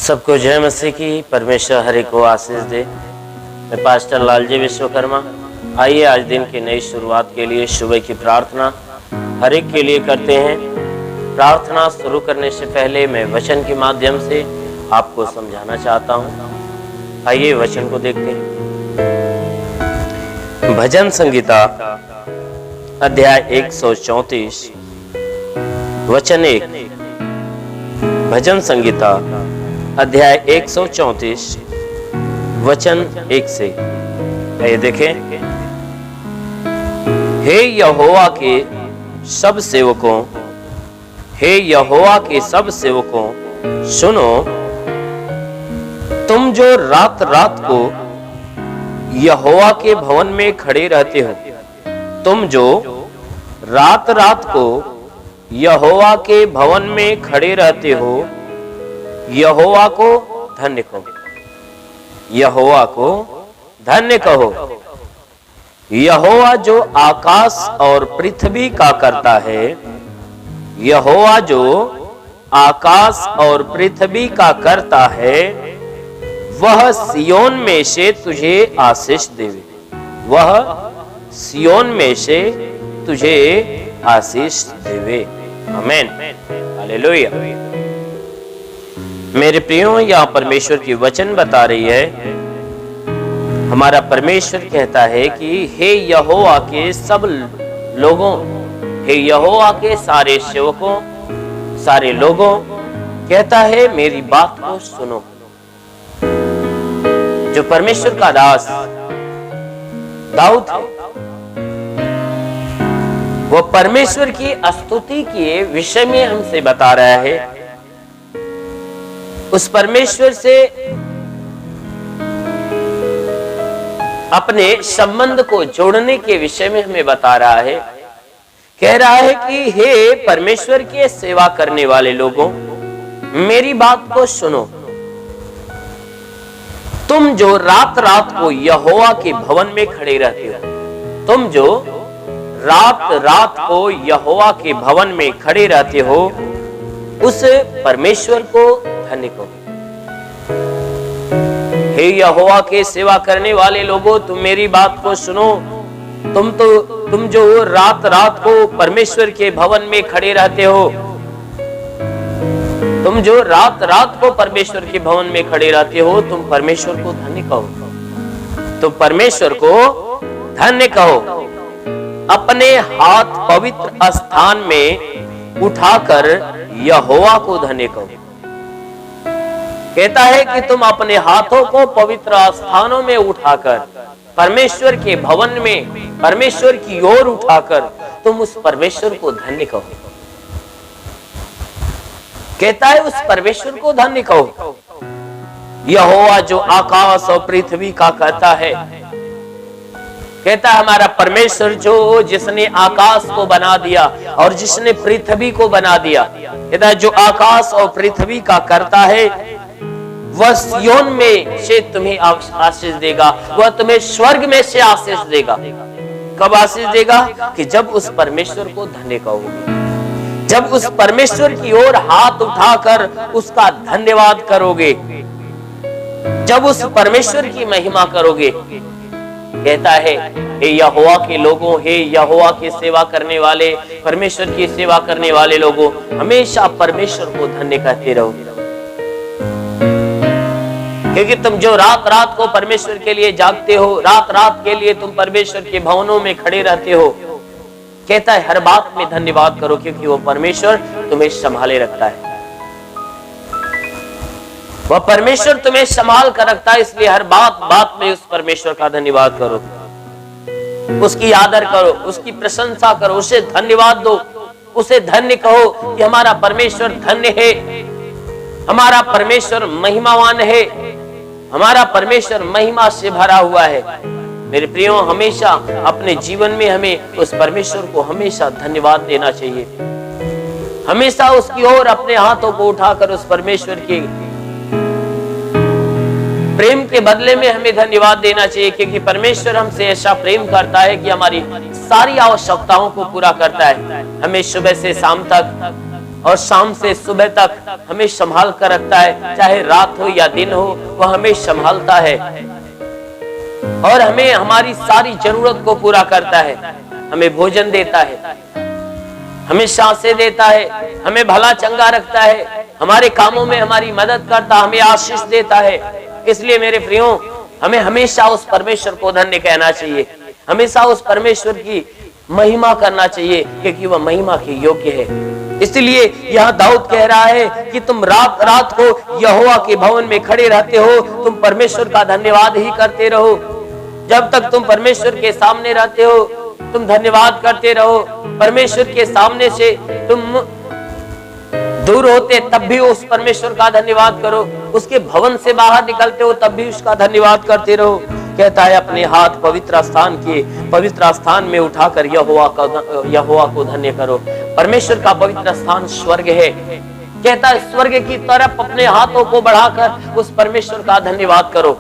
सबको जय मसीह की। परमेश्वर हर एक को आशीष दे। मैं पास्टर लालजी विश्वकर्मा। आइए आज दिन की नई शुरुआत के लिए सुबह की प्रार्थना हर एक के लिए करते हैं। प्रार्थना शुरू करने से पहले मैं वचन के माध्यम से आपको समझाना चाहता हूँ। आइए वचन को देखते हैं। भजन संगीता अध्याय 134 वचन 1। भजन संगीता अध्याय 134 वचन 1 से। ये देखें। हे यहोवा के सब सेवकों, हे यहोवा के सब सेवकों, सुनो, तुम जो रात रात को यहोवा के भवन में खड़े रहते हो, तुम जो रात रात को यहोवा के भवन में खड़े रहते हो, यहोवा को धन्य कहो। यहोवा को धन्य कहो। यहोवा जो आकाश और पृथ्वी का करता है, यहोवा जो आकाश और पृथ्वी का करता है, वह सियोन में से तुझे आशीष देवे। वह सियोन में से तुझे आशीष देवे। आमीन। हालेलुया। मेरे प्रियो, यहाँ परमेश्वर की वचन बता रही है, हमारा परमेश्वर कहता है कि हे यहोवा के सब लोगों, हे यहोवा के सारे सेवकों, सारे लोगों, कहता है मेरी बात को सुनो। जो परमेश्वर का दास दाऊद है, वो परमेश्वर की स्तुति के विषय में हमसे बता रहा है। उस परमेश्वर से अपने संबंध को जोड़ने के विषय में हमें बता रहा है। कह रहा है कि हे परमेश्वर के सेवा करने वाले लोगों, मेरी बात को सुनो। तुम जो रात रात को यहोवा के भवन में खड़े रहते हो, तुम जो रात रात को यहोवा के भवन में खड़े रहते हो, उस परमेश्वर को धन्य कहो। हे यहोवा के सेवा करने वाले लोगों, तुम मेरी बात को सुनो। तुम जो रात रात को परमेश्वर के भवन में खड़े रहते हो, तुम जो रात रात को परमेश्वर के भवन में खड़े रहते हो, तुम परमेश्वर को धन्य कहो। तुम परमेश्वर को धन्य कहो। अपने हाथ पवित्र स्थान में उठाकर यहोवा को धन्य कहो। कहता है कि तुम अपने हाथों को पवित्र स्थानों में उठाकर, परमेश्वर के भवन में परमेश्वर की ओर उठाकर तुम उस परमेश्वर को धन्य कहो। कहता है उस परमेश्वर को धन्य कहो। यहोवा जो आकाश और पृथ्वी का कहता है, कहता है हमारा परमेश्वर जो जिसने आकाश को बना दिया और जिसने पृथ्वी को बना दिया, कहता है जो आकाश और पृथ्वी का करता है, वह सियोन में से तुम्हें आशीष देगा। वह तुम्हें स्वर्ग में से आशीष देगा। कब आशीष देगा? कि जब उस परमेश्वर को धन्य कहोगे, जब उस परमेश्वर की ओर हाथ उठाकर उसका धन्यवाद करोगे, जब उस परमेश्वर की महिमा करोगे। कहता है हे यहोवा के लोगों, हे यहोवा की सेवा करने वाले, परमेश्वर की सेवा करने वाले लोगों, हमेशा परमेश्वर को धन्य कहते रहो। क्योंकि तुम जो रात रात को परमेश्वर के लिए जागते हो, रात रात के लिए तुम परमेश्वर के भवनों में खड़े रहते हो, कहता है हर बात में धन्यवाद करो, क्योंकि वो परमेश्वर तुम्हें संभाले रखता है। वह परमेश्वर तुम्हें संभाल कर रखता है, इसलिए हर बात में उस परमेश्वर का धन्यवाद करो, उसकी आदर करो, उसकी प्रशंसा करो, उसे धन्यवाद दो, उसे धन्य कहो कि हमारा परमेश्वर धन्य है, हमारा परमेश्वर महिमावान है, हमारा परमेश्वर महिमा से भरा हुआ है। मेरे प्रियो, हमेशा अपने जीवन में हमें उस परमेश्वर को हमेशा धन्यवाद देना चाहिए। हमेशा उसकी ओर अपने हाथों को उठाकर उस परमेश्वर के प्रेम के बदले में हमें धन्यवाद देना चाहिए, क्योंकि परमेश्वर हमसे ऐसा प्रेम करता है कि हमारी सारी आवश्यकताओं को पूरा करता है। हमें सुबह से शाम तक और शाम से सुबह तक हमें संभाल कर रखता है, चाहे रात हो या दिन हो, वह हमें संभालता है और हमें हमारी सारी जरूरत को पूरा करता है। हमें भोजन देता है, हमें सांसें देता है, हमें भला चंगा रखता है, हमारे कामों में हमारी मदद करता, हमें आशीष देता है। इसलिए मेरे प्रियो, हमें हमेशा उस परमेश्वर को धन्य कहना चाहिए, हमेशा उस परमेश्वर की महिमा करना चाहिए, क्योंकि वह महिमा के योग्य है। इसलिए यहाँ दाऊद कह रहा है कि तुम रात रात को यहोवा के भवन में खड़े रहते हो, तुम परमेश्वर का धन्यवाद ही करते रहो। जब तक तुम परमेश्वर के सामने रहते हो, तुम धन्यवाद करते रहो। परमेश्वर के सामने से तुम दूर होते तब भी उस परमेश्वर का धन्यवाद करो, उसके भवन से बाहर निकलते हो तब भी उसका धन्यवाद करते रहो। कहता है अपने हाथ पवित्र स्थान में उठाकर यहोवा को धन्य करो। परमेश्वर का पवित्र स्थान स्वर्ग है। कहता है स्वर्ग की तरफ अपने हाथों को बढ़ाकर उस परमेश्वर का धन्यवाद करो।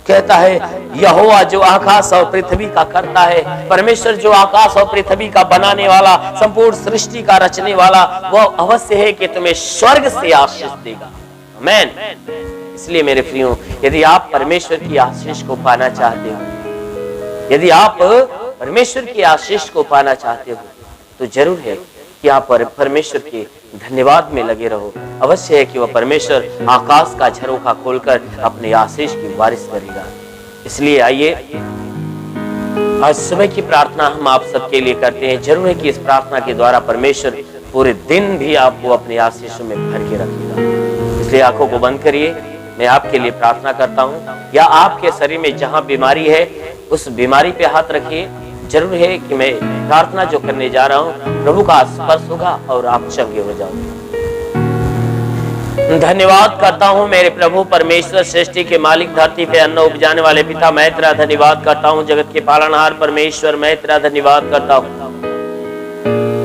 कहता है यहोवा जो आकाश और पृथ्वी का करता है, परमेश्वर जो आकाश और पृथ्वी का बनाने वाला, संपूर्ण सृष्टि का रचने वाला, वह अवश्य है कि तुम्हें स्वर्ग से आशीष देगा। आमीन। इसलिए मेरे प्रियो, यदि आप परमेश्वर की आशीष को पाना चाहते हो, यदि आप परमेश्वर की आशीष को पाना चाहते हो, तो जरूर है कि आप परमेश्वर के धन्यवाद में लगे रहो। अवश्य है कि वह परमेश्वर आकाश का झरोखा खोलकर अपने आशीष की बारिश करेगा। इसलिए आइए आज सुबह की प्रार्थना हम आप सबके लिए करते हैं। जरूर है कि इस प्रार्थना के द्वारा परमेश्वर पूरे दिन भी आपको अपने आशीषों में भर के रखेगा। इसलिए आंखों को बंद करिए, मैं आपके लिए प्रार्थना करता हूँ। या आपके शरीर में जहां बीमारी है उस बीमारी पे हाथ रखिए। जरूर है कि मैं प्रार्थना जो करने जा रहा हूँ, प्रभु का स्पर्श होगा और आप चंगे हो जाओगे। धन्यवाद करता हूँ मेरे प्रभु परमेश्वर, सृष्टि के मालिक, धरती पे अन्न उपजाने वाले पिता, मैं तेरा धन्यवाद करता हूँ। जगत के पालनहार परमेश्वर, मैं तेरा धन्यवाद करता हूँ।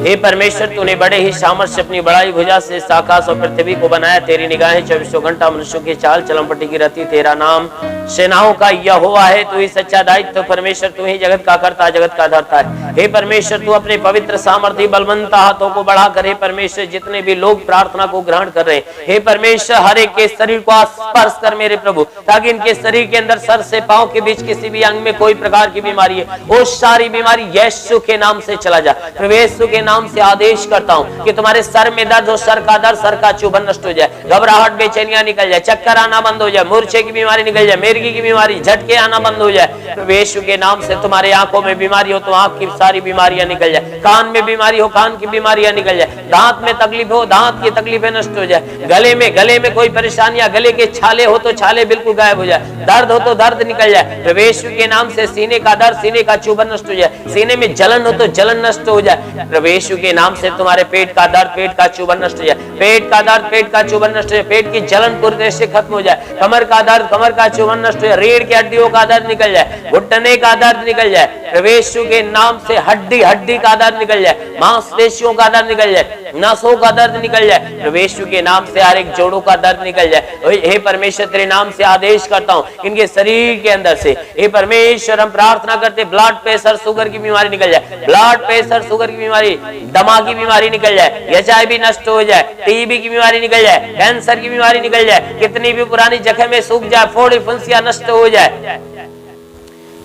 हे परमेश्वर, तूने बड़े ही सामर्थ्य अपनी बड़ाई भुजा से आकाश और पृथ्वी को बनाया। तेरी निगाहें 24 घंटा मनुष्यों की चाल चलन पर टिकी रहती। तेरा नाम सेनाओं का यहोवा है। तू ही सच्चा दायित्व परमेश्वर, तू ही जगत का करता, जगत का धरता है। हे परमेश्वर, तू अपने पवित्र सामर्थ्य बलवंत हाथों को बढ़ाकर, हे परमेश्वर, जितने भी लोग प्रार्थना को ग्रहण कर रहे हैं, हे परमेश्वर, हर एक के शरीर को स्पर्श कर मेरे प्रभु, ताकि इनके शरीर के अंदर सर से पांव के बीच किसी भी अंग में कोई प्रकार की बीमारी है, वो सारी बीमारी यीशु के नाम से चला जा। यीशु के नाम से आदेश करता हूं कि तुम्हारे सर में दर्द हो, सर का दर्द, सर का चुभन नष्ट हो जाए, घबराहट, बेचैनियां निकल जाए, चक्कर आना बंद हो जाए, मूर्छे की बीमारी निकल जाए, मिर्गी की बीमारी, झटके आना बंद हो जाए। यीशु के नाम से तुम्हारे आंखों में बीमारी हो तो आंख की सारी बीमारियां निकल जाए, कान में बीमारी हो कान की बीमारियां निकल जाए, दांत में तकलीफ हो दांत की तकलीफें नष्ट हो जाए, गले में कोई परेशानियां, गले के छाले हो तो छाले बिल्कुल गायब हो जाए, दर्द हो तो दर्द निकल जाए। यीशु के नाम से सीने का दर्द, सीने का चुभन नष्ट हो जाए, सीने में जलन हो तो जलन नष्ट हो जाए। यीशु के नाम से तुम्हारे पेट का दर्द, पेट का चुभन नष्ट हो जाए, पेट का दर्द, पेट का चुभन नष्ट हो जाए, पेट की जलन पूरी तरह से खत्म हो जाए, कमर का दर्द, कमर का चुभन नष्ट हो जाए, रीढ़ की हड्डियों का दर्द निकल जाए, घुटने का दर्द निकल जाए। यीशु के नाम से हड्डी का दर्द निकल जाए, मांसपेशियों का दर्द निकल जाए, नसों का दर्द निकल जाए। यीशु के नाम से हर एक जोड़ों का दर्द निकल जाए। हे परमेश्वर, तेरे नाम से आदेश करता हूं इनके शरीर के अंदर से, हे परमेश्वर, हम प्रार्थना करते ब्लड प्रेशर, शुगर की बीमारी निकल जाए, ब्लड प्रेशर, शुगर की बीमारी, दमा की बीमारी निकल जाए, एचआईवी नष्ट हो जाए, टीबी की बीमारी निकल जाए, कैंसर की बीमारी निकल जाए, कितनी भी पुरानी जख्में सूख जाए, फोड़ी फुंसियां नष्ट हो जाए।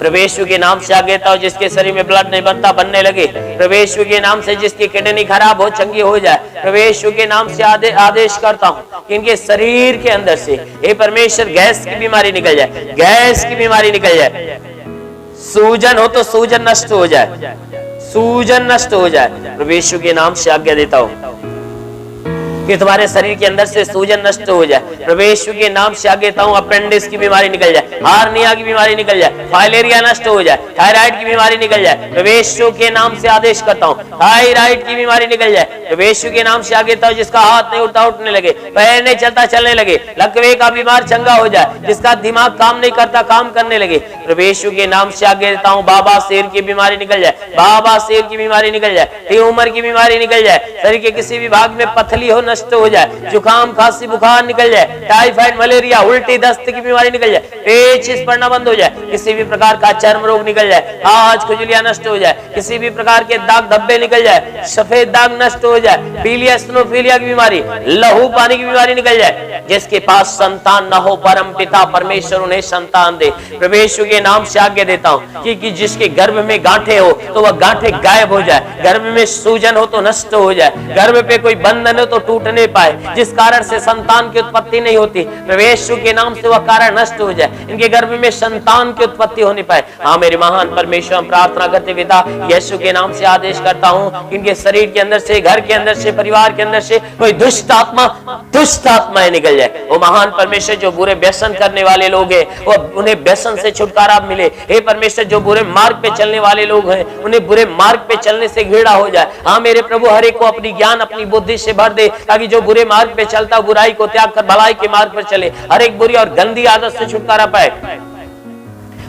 प्रभु के नाम से आगे तो जिसके शरीर में ब्लड नहीं बनता बनने लगे, प्रभु के नाम से जिसकी किडनी खराब हो चंगी हो जाए, प्रभु के नाम से आदेश करता हूँ कि इनके शरीर के अंदर से, हे परमेश्वर, गैस की बीमारी निकल जाए, गैस की बीमारी निकल जाए, सूजन हो तो सूजन नष्ट हो जाए, सूजन नष्ट हो जाए। प्रभु के नाम से आज्ञा देता हूँ कि तुम्हारे शरीर के अंदर से सूजन नष्ट हो जाए। प्रभु के नाम से आगे देता हूं अपेंडिक्स की बीमारी निकल जाए, हार्निया की बीमारी निकल जाए, फाइलेरिया नष्ट हो जाए, थायराइड की बीमारी निकल जाए। प्रभु के नाम से आदेश करता हूं थायराइड की बीमारी निकल जाए। प्रभु के नाम से आगे देता हूं जिसका हाथ नहीं उठता उठने लगे, पैर नहीं चलता चलने लगे, लकवे का बीमार चंगा हो जाए, जिसका दिमाग काम नहीं करता काम करने लगे। प्रभु के नाम से आगे देता हूं बाबा शेर की बीमारी निकल जाए, बाबा शेर की बीमारी निकल जाए, ट्यूमर की बीमारी निकल जाए, शरीर के किसी भी भाग में पथली हो नष्ट नष्ट हो जाए, जुकाम खांसी बुखार निकल जाए, टाइफाइड मलेरिया उल्टी दस्त की बीमारी निकल जाए, पेट शीस पड़ना बंद हो जाए, किसी भी प्रकार का चर्म रोग निकल जाए, आज खुजलियां नष्ट हो जाए, किसी भी प्रकार के दाग धब्बे निकल जाए, सफेद दाग नष्ट हो जाए, पीलिया स्नोफीलिया की बीमारी, लहू पानी की बीमारी निकल जाए। जिसके पास संतान न हो, परम पिता परमेश्वर उन्हें संतान दे। प्रभु के नाम से आज्ञा देता हूँ कि जिसके गर्भ में गांठे हो तो वह गांठे गायब हो जाए, गर्भ में सूजन हो तो नष्ट हो जाए, गर्भ पे कोई बंधन हो तो टूट नहीं पाए, जिस कारण से संतान की उत्पत्ति नहीं होती, प्रभु के नाम से वह कारण नष्ट हो जाए, इनके गर्भ में संतान की उत्पत्ति हो नहीं पाए। हाँ मेरे महान परमेश्वर, हम प्रार्थना करते पिता यीशु के नाम से आदेश करता हूँ, इनके शरीर के अंदर से, घर के अंदर से, परिवार के अंदर से कोई दुष्ट आत्माएं निकल जाए। वो महान परमेश्वर जो बुरे व्यसन करने वाले लोग हैं, वो उन्हें व्यसन से छुटकारा मिले। हे परमेश्वर, जो बुरे मार्ग पे चलने वाले लोग हैं, उन्हें बुरे मार्ग पे चलने से घृणा हो जाए। हाँ मेरे प्रभु, हर एक को अपनी ज्ञान अपनी बुद्धि से भर दे, ताकि जो बुरे मार्ग पे चलता बुराई को त्याग कर भलाई के मार्ग पर चले, हर एक बुरी और गंदी आदत से छुटकारा पाए।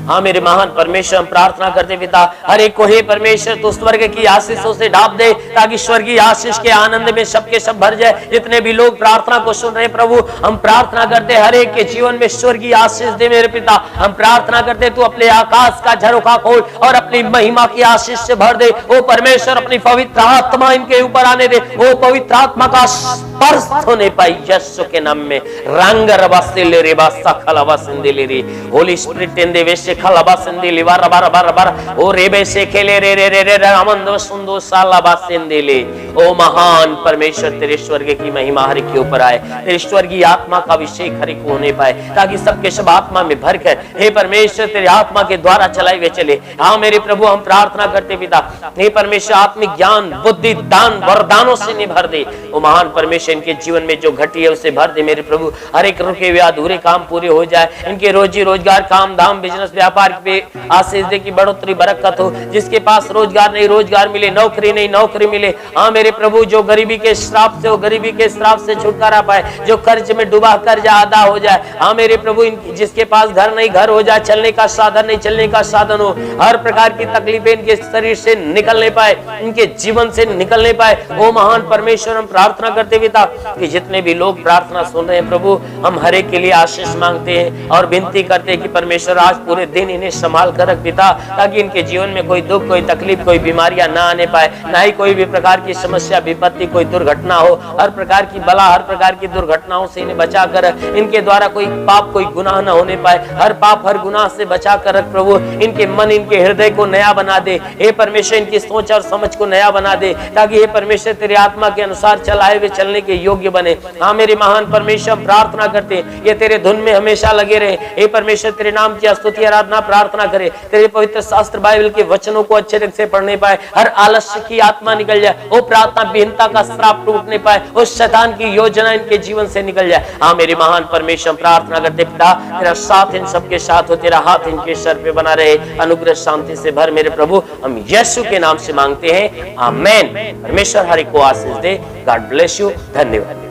हाँ मेरे महान परमेश्वर, हम प्रार्थना करते पिता हर एक को, हे परमेश्वर तो स्वर्ग की आशीषों से ढाप दे, ताकि स्वर्गीय आशीष के आनंद में सबके सब भर जाए। जितने भी लोग प्रार्थना को सुन रहे प्रभु, हम प्रार्थना करते हर एक के जीवन में स्वर्गीय आशीष दे मेरे पिता। हम प्रार्थना करते तू अपने आकाश का झरोखा खोल और अपनी महिमा की आशीष से भर दे। ओ परमेश्वर, अपनी पवित्र आत्मा इनके ऊपर आने दे, वो पवित्र आत्मा का स्पर्श होने पाई यीशु के नाम में। रंग रबासिले रे बासा खलावा सिंदिले रे, होली स्पिरिट इन दे वेश खलावा सिंदिले बार बार बार बार, ओ रेबे से खेले रे रे रे रे रामंदो सुंदो सालाबा सिंदिले। ओ महान परमेश्वर, तेरे स्वर्ग की महिमा हर के ऊपर आए, तेरे स्वर्गीय आत्मा का अभिषेक हर को होने पाए, ताकि सबके सब आत्मा में भरकर हे परमेश्वर तेरे आत्मा के द्वारा चलाए हुए चले। हाँ मेरे प्रभु, हम प्रार्थना करते पिता, हे परमेश्वर आत्मिक ज्ञान बुद्धि दान वरदानों से नहीं भर दे। ओ महान परमेश्वर, इनके जीवन में जो घटी है उसे भर दे मेरे प्रभु। हर एक रुके हुए अधूरे काम पूरे हो जाए, इनके रोजी रोजगार काम धाम बिजनेस व्यापार पे आशीष दे की बढ़ोतरी बरकत हो। जिसके पास रोजगार नहीं रोजगार मिले, नौकरी नहीं नौकरी मिले। हाँ मेरे प्रभु, जो गरीबी के श्राप से, वो गरीबी के श्राप से छुटकारा पाए, जो कर्ज में डूबा कर्जा अदा हो जाए। हाँ मेरे प्रभु, जिसके पास घर नहीं घर हो जाए, चलने का साधन नहीं चलने का साधन हो, हर प्रकार की तकलीफें इनके शरीर से निकलने पाए, इनके जीवन से निकलने पाए। ओ महान परमेश्वर, हम प्रार्थना करते पिता कि जितने भी लोग प्रार्थना सुन रहे हैं प्रभु, हम हर एक के लिए आशीष मांगते हैं और विनती करते हैं कि परमेश्वर आज पूरे दिन इन्हें संभाल कर रख पिता, ताकि इनके जीवन में कोई दुख कोई तकलीफ कोई बीमारियां ना आने पाए, ना ही कोई भी प्रकार की समस्या विपत्ति कोई दुर्घटना हो। हर प्रकार की बला हर प्रकार की दुर्घटनाओं से इन्हें बचा कर रख, इनके द्वारा कोई पाप कोई गुनाह न होने पाए, हर पाप हर गुनाह से बचा कर रख प्रभु। इनके मन इनके हृदय को नया बना दे हे परमेश्वर, इनकी सोच और समझ को नया बना दे, ताकि हे परमेश्वर तेरे आत्मा के अनुसार चलाए हुए चलने के योग्य बने। हाँ मेरे महान परमेश्वर, प्रार्थना करते हैं ये तेरे धुन में हमेशा लगे रहे। हे परमेश्वर, तेरे नाम की स्तुति आराधना प्रार्थना करे, तेरे पवित्र शास्त्र बाइबल के वचनों को अच्छे ढंग से पढ़ने पाए, हर आलस्य की आत्मा निकल जाए, वो प्रार्थना विहीनता का श्राप टूटने पाए, उस शैतान की योजना इनके जीवन से निकल जाए। हाँ मेरे महान परमेश्वर, प्रार्थना करते पिता तेरा साथ इन सबके साथ हो, तेरा हाथ इनके सर पे बना रहे, अनुग्रह शांति से भर मेरे प्रभु। हम यीशु के नाम से मांगते हैं, आमेन। परमेश्वर हर एक को आशीष दे। God bless you. धन्यवाद।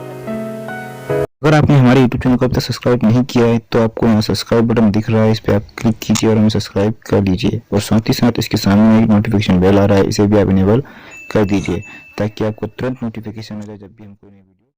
अगर आपने हमारे YouTube चैनल को अब तक सब्सक्राइब नहीं किया है तो आपको यहाँ सब्सक्राइब बटन दिख रहा है, इस पे आप क्लिक कीजिए और हमें सब्सक्राइब कर लीजिए। और साथ ही साथ इसके सामने एक नोटिफिकेशन बेल आ रहा है, इसे भी आप इनेबल कर दीजिए, ताकि आपको तुरंत नोटिफिकेशन मिले जब भी हम कोई नई वीडियो